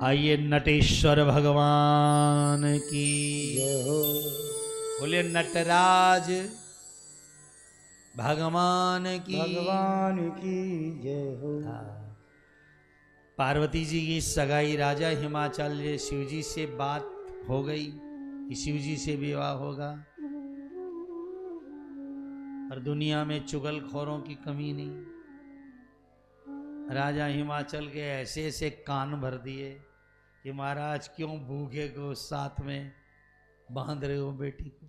आइए नटेश्वर भगवान की जय हो। बोले नटराज भगवान की भगवान की जय हो। पार्वती जी की सगाई राजा हिमाचल शिव जी से बात हो गई कि शिव जी से विवाह होगा और दुनिया में चुगलखोरों की कमी नहीं। राजा हिमाचल के ऐसे ऐसे कान भर दिए कि महाराज क्यों भूखे को साथ में बांध रहे हो बेटी को,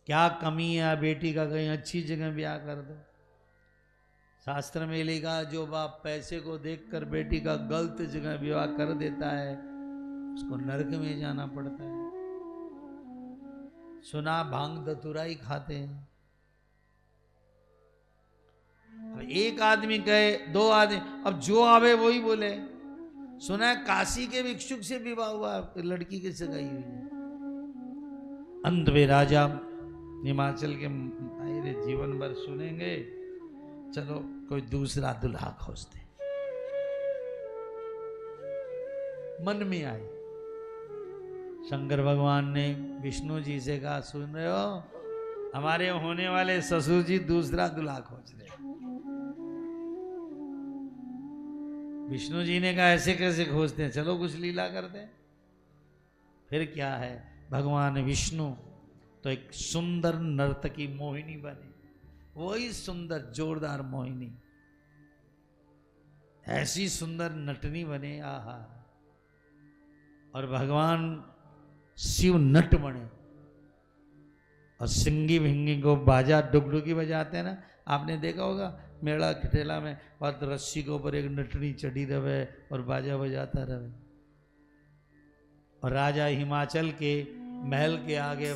क्या कमी है बेटी का, कहीं अच्छी जगह ब्याह कर दो। शास्त्र में लिखा जो बाप पैसे को देखकर बेटी का गलत जगह विवाह कर देता है उसको नरक में जाना पड़ता है। सुना भांग धतूरा ही खाते हैं। अब एक आदमी कहे, दो आदमी, अब जो आवे वही बोले। सुना है काशी के भिक्षुक से विवाह हुआ, लड़की की सगाई हुई है। अंत में राजा हिमाचल के आए जीवन भर सुनेंगे, चलो कोई दूसरा दुल्हा खोजते। मन में आए, शंकर भगवान ने विष्णु जी से कहा, सुन रहे हो, हमारे होने वाले ससुर जी दूसरा दुल्हा खोज रहे। विष्णु जी ने कहा ऐसे कैसे खोजते हैं, चलो कुछ लीला करते हैं। फिर क्या है, भगवान विष्णु तो एक सुंदर नर्तकी मोहिनी बने, वही सुंदर जोरदार मोहिनी, ऐसी सुंदर नटनी बने, आहा। और भगवान शिव नट बने और सिंगी भिंगी को बाजा डुगडुगी बजाते हैं ना, आपने देखा होगा मेला ठेला में, और रस्सी के ऊपर एक नटनी चढ़ी रहे और बाजा बजाता रहे। और राजा हिमाचल के महल के आगे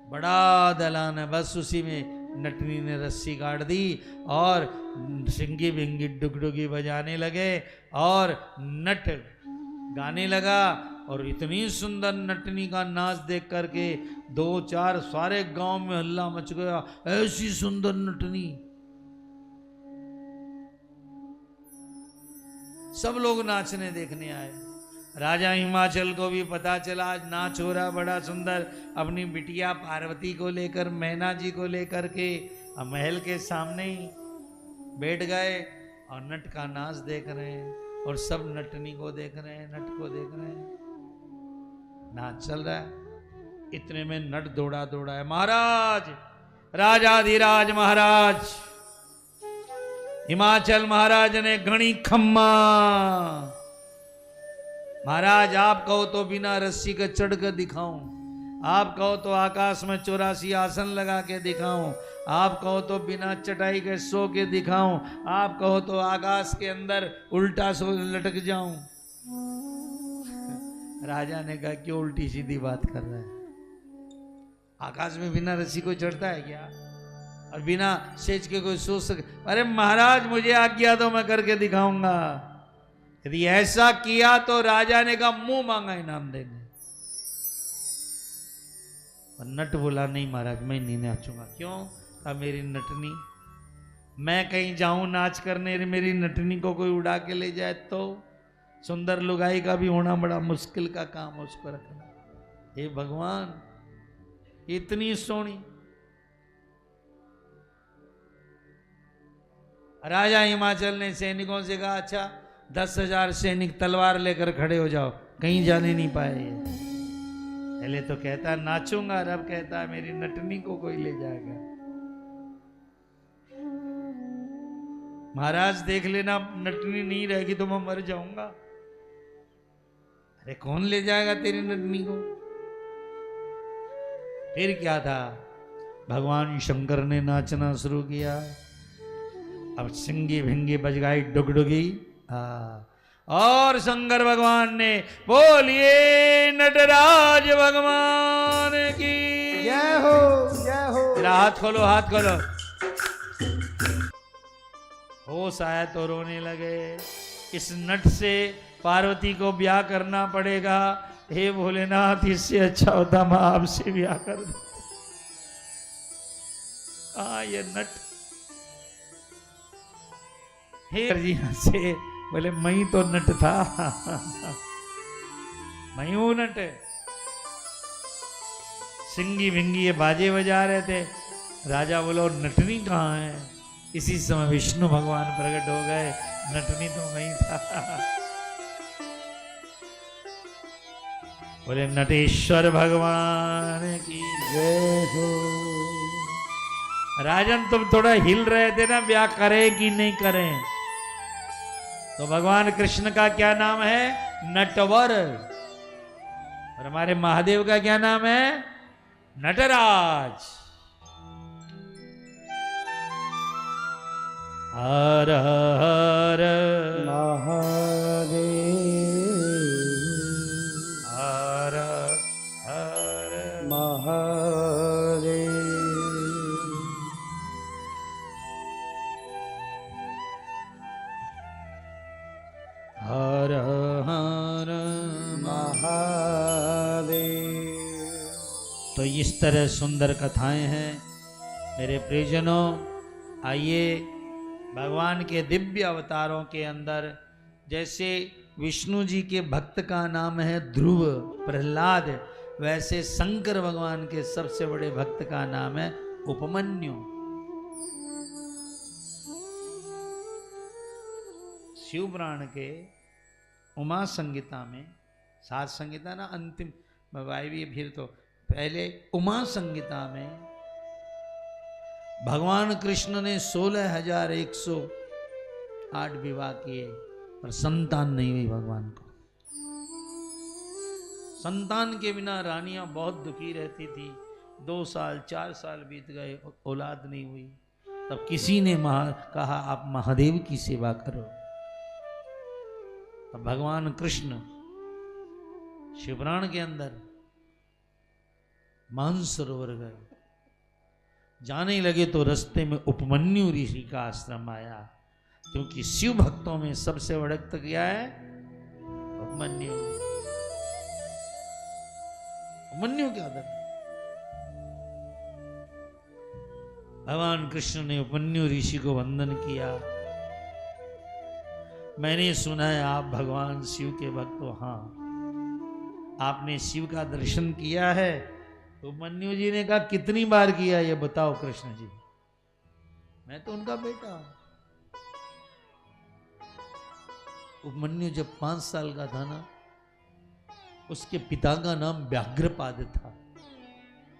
बड़ा दलान है, बस उसी में नटनी ने रस्सी काट दी और सिंगी भिंगी डुगडुगी बजाने लगे और नट गाने लगा। और इतनी सुंदर नटनी का नाच देख करके दो चार सारे गांव में हल्ला मच गया, ऐसी सुंदर नटनी। सब लोग नाचने देखने आए। राजा हिमाचल को भी पता चला आज नाच हो रहा बड़ा सुंदर, अपनी बिटिया पार्वती को लेकर, मैना जी को लेकर के महल के सामने ही बैठ गए और नट का नाच देख रहे हैं। और सब नटनी को देख रहे हैं, नट को देख रहे हैं, नाच चल रहा है। इतने में नट दौड़ा दौड़ा है, महाराज, राजाधिराज महाराज हिमाचल महाराज ने घणी खम्मा, महाराज आप कहो तो बिना रस्सी के चढ़ कर दिखाऊं, आप कहो तो आकाश में 84 आसन लगा के दिखाऊं, आप कहो तो बिना चटाई के सो के दिखाऊं, आप कहो तो आकाश के अंदर उल्टा सो लटक जाऊं। राजा ने कहा क्यों उल्टी सीधी बात कर रहा है, आकाश में बिना रस्सी कोई चढ़ता है क्या, और बिना सेज के कोई सो सके। अरे महाराज मुझे आज्ञा दो मैं करके दिखाऊंगा। यदि ऐसा किया तो राजा ने कहा मुंह मांगा इनाम देंगे। और नट बोला नहीं महाराज मैं नहीं नाचूंगा। क्यों? कहा मेरी नटनी, मैं कहीं जाऊं नाच करने, मेरी नटनी को कोई उड़ा के ले जाए तो सुंदर लुगाई का भी होना बड़ा मुश्किल का काम है उसको रखना। हे भगवान इतनी सोनी। राजा हिमाचल ने सैनिकों से कहा अच्छा 10,000 सैनिक तलवार लेकर खड़े हो जाओ, कहीं जाने नहीं पाए। पहले तो कहता नाचूंगा, अब कहता है मेरी नटनी को कोई ले जाएगा। महाराज देख लेना नटनी नहीं रहेगी तो मैं मर जाऊंगा। अरे कौन ले जाएगा तेरी नटनी को। फिर क्या था, भगवान शंकर ने नाचना शुरू किया। अब सिंगी भिंगी बज गई डुगडुगी, और शंकर भगवान ने बोलिए नटराज भगवान की जय हो जय हो। हाथ खोलो हाथ खोलो। होश आया तो रोने लगे, इस नट से पार्वती को ब्याह करना पड़ेगा। हे भोलेनाथ इससे अच्छा होता मैं आपसे ब्याह कर दूं। ये नट हे जी से बोले मैं तो नट था। मैं हूं नट। सिंगी विंगी ये बाजे बजा रहे थे। राजा बोला और नटनी कहाँ है? इसी समय विष्णु भगवान प्रकट हो गए। नटनी तो मैं था। बोले नटेश्वर भगवान की जय हो। राजन तुम थोड़ा हिल रहे थे ना, ब्याह करें कि नहीं करें? तो भगवान कृष्ण का क्या नाम है? नटवर। और हमारे महादेव का क्या नाम है? नटराज। हर हर महादेव। हर हर महादेव। हर हर महादेव। तो इस तरह सुंदर कथाएं हैं मेरे प्रियजनों। आइए भगवान के दिव्य अवतारों के अंदर, जैसे विष्णु जी के भक्त का नाम है ध्रुव प्रहलाद, वैसे शंकर भगवान के सबसे बड़े भक्त का नाम है उपमन्यु। शिव पुराण के उमा संहिता में, सात संहिता ना अंतिम वायवी, फिर तो पहले उमा संहिता में भगवान कृष्ण ने 16,108 विवाह किए पर संतान नहीं हुई भगवान को। संतान के बिना रानियां बहुत दुखी रहती थी। 2 साल 4 साल बीत गए, औलाद नहीं हुई। तब किसी ने कहा आप महादेव की सेवा करो। तब भगवान कृष्ण शिवपुराण के अंदर मानसरोवर गए। जाने लगे तो रास्ते में उपमन्यु ऋषि का आश्रम आया, क्योंकि शिव भक्तों में सबसे बड़ा भक्त क्या है? उपमन्यु। उपमन्यु क्या था? भगवान कृष्ण ने उपमन्यु ऋषि को वंदन किया। मैंने सुना है आप भगवान शिव के भक्त हो। हाँ, आपने शिव का दर्शन किया है? उपमन्यु जी ने कहा कितनी बार किया ये बताओ कृष्ण जी, मैं तो उनका बेटा हूं। उपमन्यु जब 5 साल का था ना, उसके पिता का नाम व्याघ्रपाद था,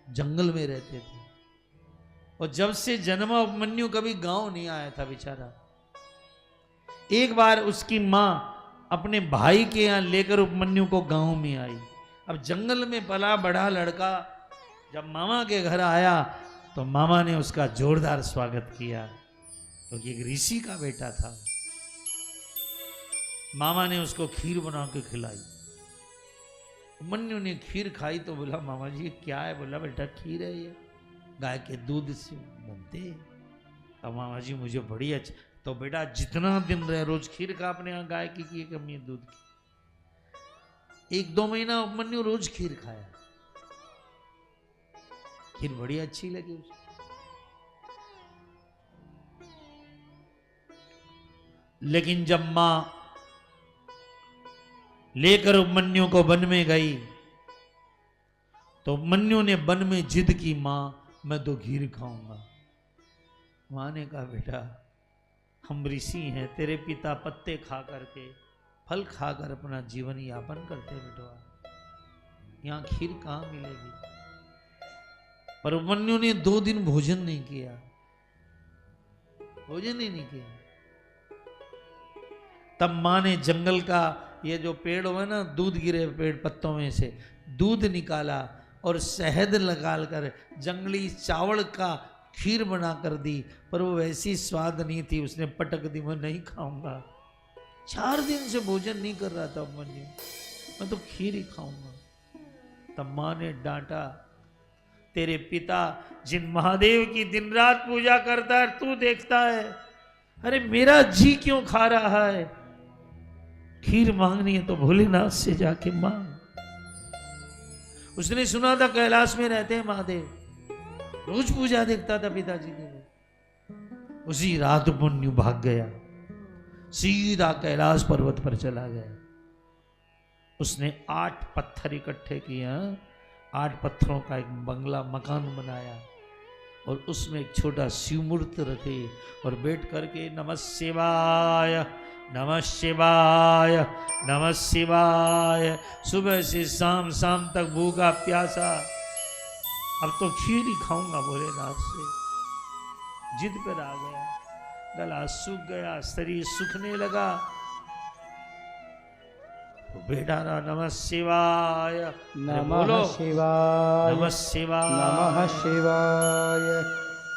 जंगल में रहते थे। और जब से जन्मा उपमन्यु कभी गांव नहीं आया था बेचारा। एक बार उसकी मां अपने भाई के यहां लेकर उपमन्यु को गांव में आई। अब जंगल में पला बड़ा लड़का जब मामा के घर आया तो मामा ने उसका जोरदार स्वागत किया, क्योंकि एक ऋषि का बेटा था। मामा ने उसको खीर बना के खिलाई। उपमन्यु ने खीर खाई तो बोला मामा जी क्या है? बोला बेटा खीर है, ये गाय के दूध से बनते। अब मामा जी मुझे बड़ी अच्छा। तो बेटा जितना दिन रहे रोज खीर का, अपने यहाँ गाय की कमी है दूध की। 1-2 महीना उपमन्यु रोज खीर खाया। खीर बड़ी अच्छी लगी उसे। लेकिन जब मां लेकर उपमन्यु को वन में गई तो उपमन्यु ने वन में जिद की, मां मैं तो खीर खाऊंगा। मां ने कहा बेटा हम ऋषि हैं, तेरे पिता पत्ते खा करके, फल खाकर अपना जीवन यापन करते बेटवा, यहां खीर कहां मिलेगी? पर उपमन्यु ने 2 दिन भोजन नहीं किया, भोजन ही नहीं किया। तब मां ने जंगल का ये जो पेड़ हुआ ना, दूध गिरे पेड़ पत्तों में से दूध निकाला और शहद लगा कर जंगली चावल का खीर बना कर दी। पर वो वैसी स्वाद नहीं थी, उसने पटक दी, मैं नहीं खाऊंगा। 4 दिन से भोजन नहीं कर रहा था उपमन्यु, मैं तो खीर ही खाऊंगा। तब मां ने डांटा, तेरे पिता जिन महादेव की दिन रात पूजा करता है तू देखता है, अरे मेरा जी क्यों खा रहा है? खीर मांगनी है तो भोलेनाथ से जाके मांग। उसने सुना था कैलाश में रहते हैं महादेव, रोज पूजा देखता था पिताजी के लिए। उसी रात उपमन्यु भाग गया। सीधा कैलाश पर्वत पर चला गया। उसने 8 पत्थर इकट्ठे किए, 8 पत्थरों का एक बंगला मकान बनाया और उसमें एक छोटा शिव मूर्ति रखे और बैठ करके नमः शिवाय नमः शिवाय नमः शिवाय, सुबह से शाम, शाम तक भूखा प्यासा, अब तो खीर ही खाऊंगा भोलेनाथ से, जिद पर आ गया। गला सूख गया, शरीर सूखने लगा, तो बेटा रहा नमः शिवाय, नमः शिवाय, नमः शिवाय, नमः शिवाय,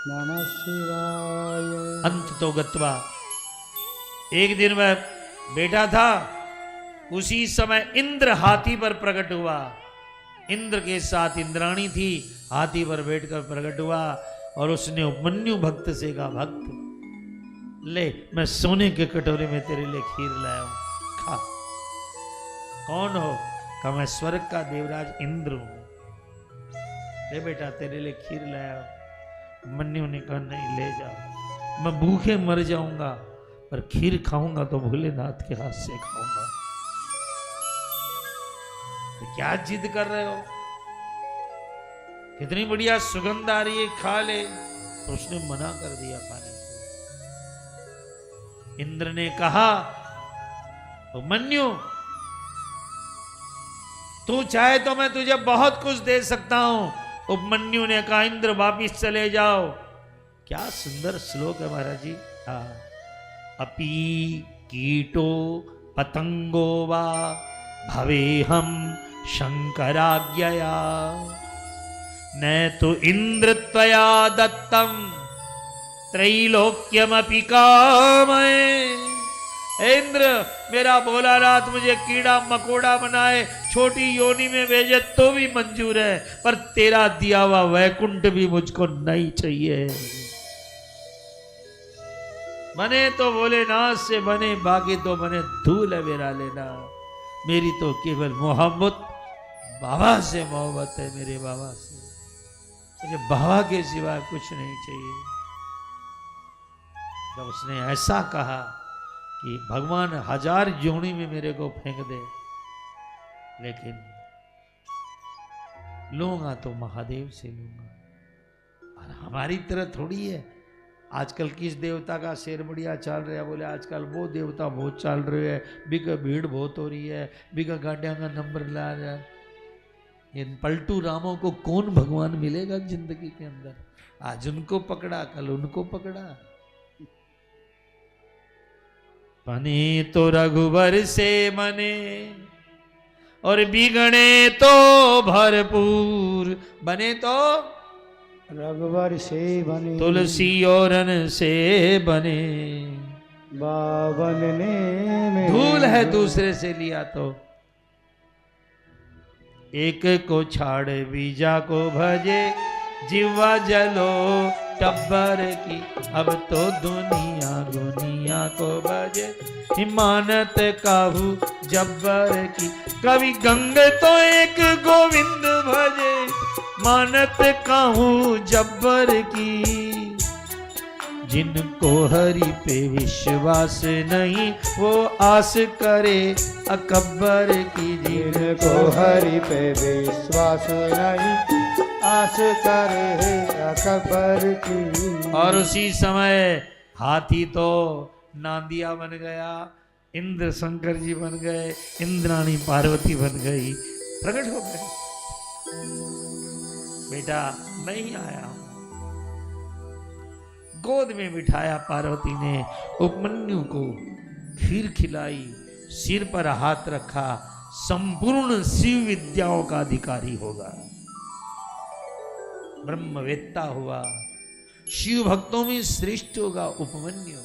नमः शिवाय। अंत तो गत्वा एक दिन वह बेटा था, उसी समय इंद्र हाथी पर प्रकट हुआ। इंद्र के साथ इंद्राणी थी, हाथी पर बैठकर प्रकट हुआ और उसने उपमन्यु भक्त से कहा, भक्त ले, मैं सोने के कटोरे में तेरे लिए खीर लाया हूं, खा। कौन हो? कहा मैं स्वर्ग का देवराज इंद्र हूं, ले बेटा तेरे लिए खीर लाया हूं। मन्यु ने कहा नहीं, ले जाओ, मैं भूखे मर जाऊंगा पर खीर खाऊंगा तो भोलेनाथ के हाथ से खाऊंगा। तो क्या जिद कर रहे हो? कितनी बढ़िया सुगंध आ रही है, खा ले। तो उसने मना कर दिया खाने को। इंद्र ने कहा, उपमन्यु तू चाहे तो मैं तुझे बहुत कुछ दे सकता हूं। उपमन्यु ने कहा, इंद्र वापिस चले जाओ। क्या सुंदर श्लोक है महाराज जी। अपि कीटो पतंगो वा भवेहम शंकराज्ञया न तो इंद्र त्वया दत्तम त्रैलोक्यमपि कामये। इंद्र, मेरा भोलानाथ मुझे कीड़ा मकोड़ा बनाए, छोटी योनि में भेजे तो भी मंजूर है, पर तेरा दिया हुआ वैकुंठ भी मुझको नहीं चाहिए। बने तो भोलेनाथ से बने, बाकी तो बने धूल है मेरा लेना। मेरी तो केवल मोहब्बत बाबा से मोहब्बत है, मेरे बाबा से। मुझे बाबा के सिवा कुछ नहीं चाहिए। जब उसने ऐसा कहा कि भगवान 1000 योनि में मेरे को फेंक दे, लेकिन लूंगा तो महादेव से लूंगा। और हमारी तरह थोड़ी है। आजकल किस देवता का शेर बढ़िया चल रहा है? बोले आजकल वो देवता बहुत चल रहे है, बिगा भीड़ बहुत हो रही है, बिगा गाड़िया का नंबर ला रहा है। इन पलटू रामों को कौन भगवान मिलेगा जिंदगी के अंदर? आज उनको पकड़ा, कल उनको पकड़ा। बने तो रघुवर से बने और बिगड़े तो भरपूर। बने तो रघुवर से बने, तुलसी औरन से बने। बावन ने में धूल है दूसरे से लिया तो। एक को छाड़ बीजा को भजे, जीवा जलो टब्बर की। अब तो दुनिया को भजे, हिमानत काहू जब्बर की। कभी गंग तो एक गोविंद भजे, मानत काहू जब्बर की। जिनको हरि पे विश्वास नहीं, वो आस करे अकबर की। जिनको हरि पे विश्वास नहीं, आस करे अकबर की। और उसी समय हाथी तो नांदिया बन गया, इंद्र शंकर जी बन गए, इंद्राणी पार्वती बन गई, प्रकट हो गए। बेटा मैं ही आया हूं। गोद में बिठाया पार्वती ने, उपमन्यु को खीर खिलाई, सिर पर हाथ रखा। संपूर्ण शिव विद्याओं का अधिकारी होगा, ब्रह्मवेत्ता हुआ, शिव भक्तों में श्रेष्ठ होगा उपमन्यु।